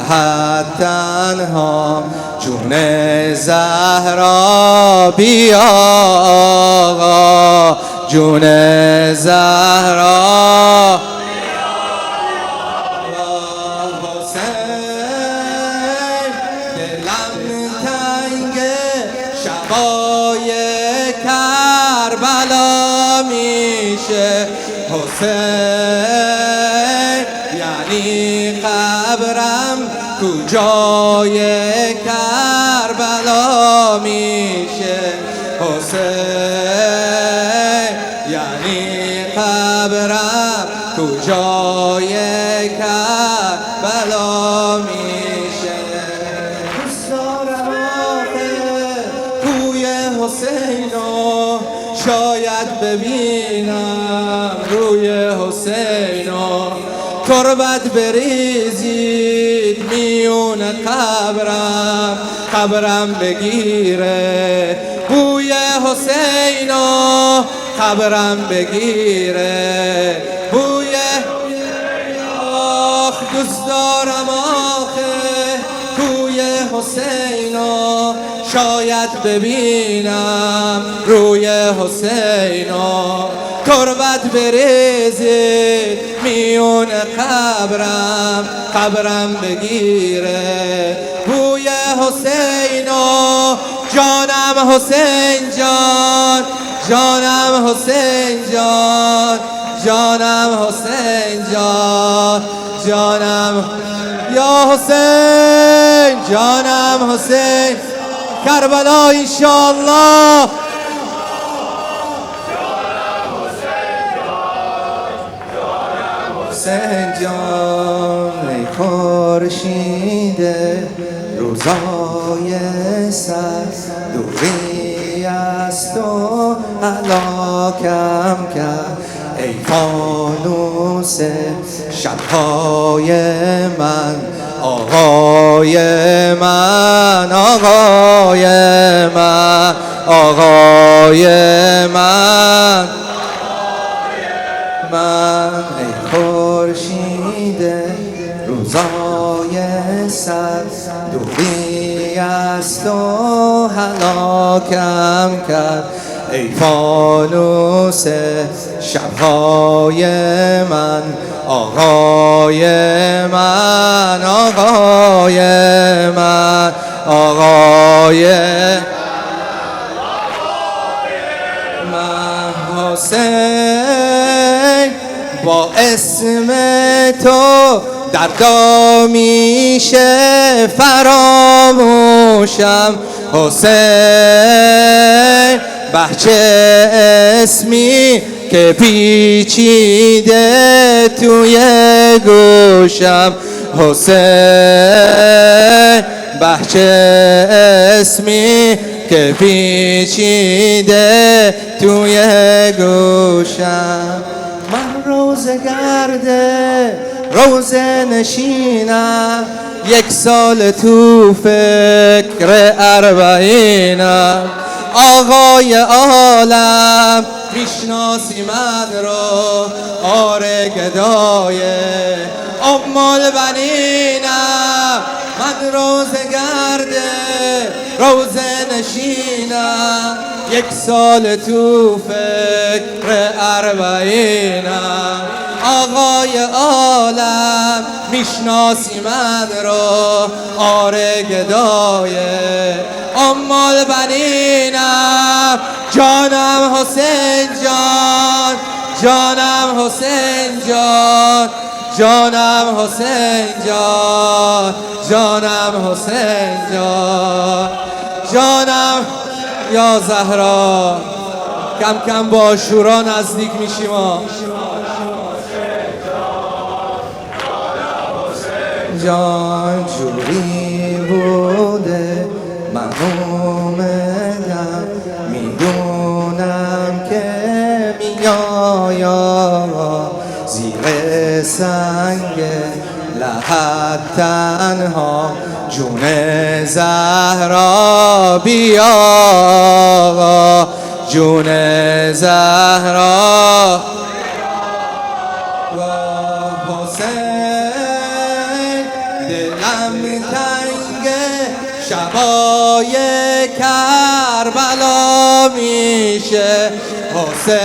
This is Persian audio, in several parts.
لحد تنها جون زهرا بیا آقا جون زهرا حسین دلم تنگه شبای کربلا میشه حسین یعنی قبرم کجای کربلا میشه حسین یعنی قبرم کجای کربلا میشه دوست دارم آخه کوی حسینو شاید ببینم روی حسینو تربت بریزید میون قبرم بگیره بوی حسینو قبرم بگیره بوی آخ دوست دارم آخه کوی حسینو شاید ببینم روی حسینو تربت بریزید میون قبرم بگیره بوی حسینو جانم حسین جان جانم حسین جان جانم حسین جان جانم یا حسین جانم حسین کربلا انشاءالله حسین جان ای خورشید روزای سر دوری از تو هلاکم کرد ای فانوس شبهای من آقای من آقای من آقای من ای خورشید روزای سر دوری از تو هلاکم کرد ای فانوس شبهای من آقای من آقای من آقای من حسین با اسم تو دردا میشه فراموشم حسین بچه اسمی که پیچیده توی گوشم حسین بچه اسمی که پیچیده توی گوشم من روزه نشینم یک سال تو فکر اربعینم آقای عالم میشناسی من رو آره گدای ام البنینم من روزه نشینم یک سال تو فکر اربعینم آقای عالم میشناسی من رو آره گدای ام البنینم جانم حسین جان جانم حسین جان جانم حسین جان جانم حسین جان جانم یا زهرا کم کم با شورا نزدیک میشیم جان جوری بوده من اومدم میدونم که میایم زیر سنگ لحد تنها جون زهرا بیا جون زهرا حسین دلم تنگه شبای کربلا میشه حسین،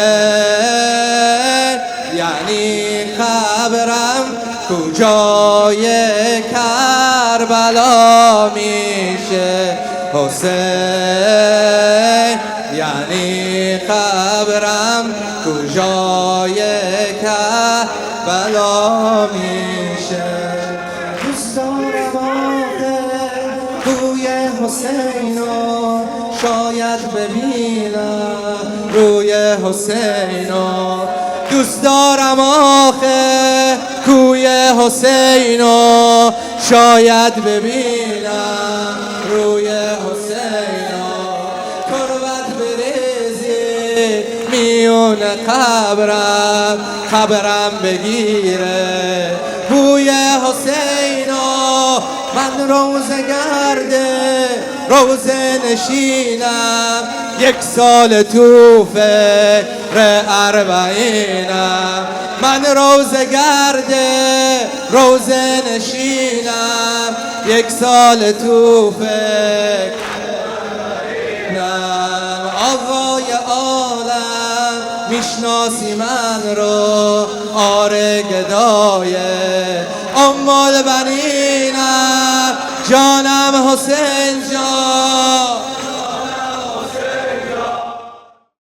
یعنی قبرم کجای کربلا میشه حسین، یعنی قبرم کجای کربلا میشه. دوست دارم روی حسینو شاید ببینم روی حسینو، دوست دارم آخه کوی حسینو شاید ببینم روی حسینو، تربت بریزی میون قبرم، قبرم بگیره بوی حسینو. من روزه گرده روزه نشینم، یک سال تو فکر اربعینم. من روزه گرده روزه نشینم، یک سال تو فکر اربعینم. آقای عالم میشناسی من رو، آره گدایه ام البنینم، جانم حسین جان.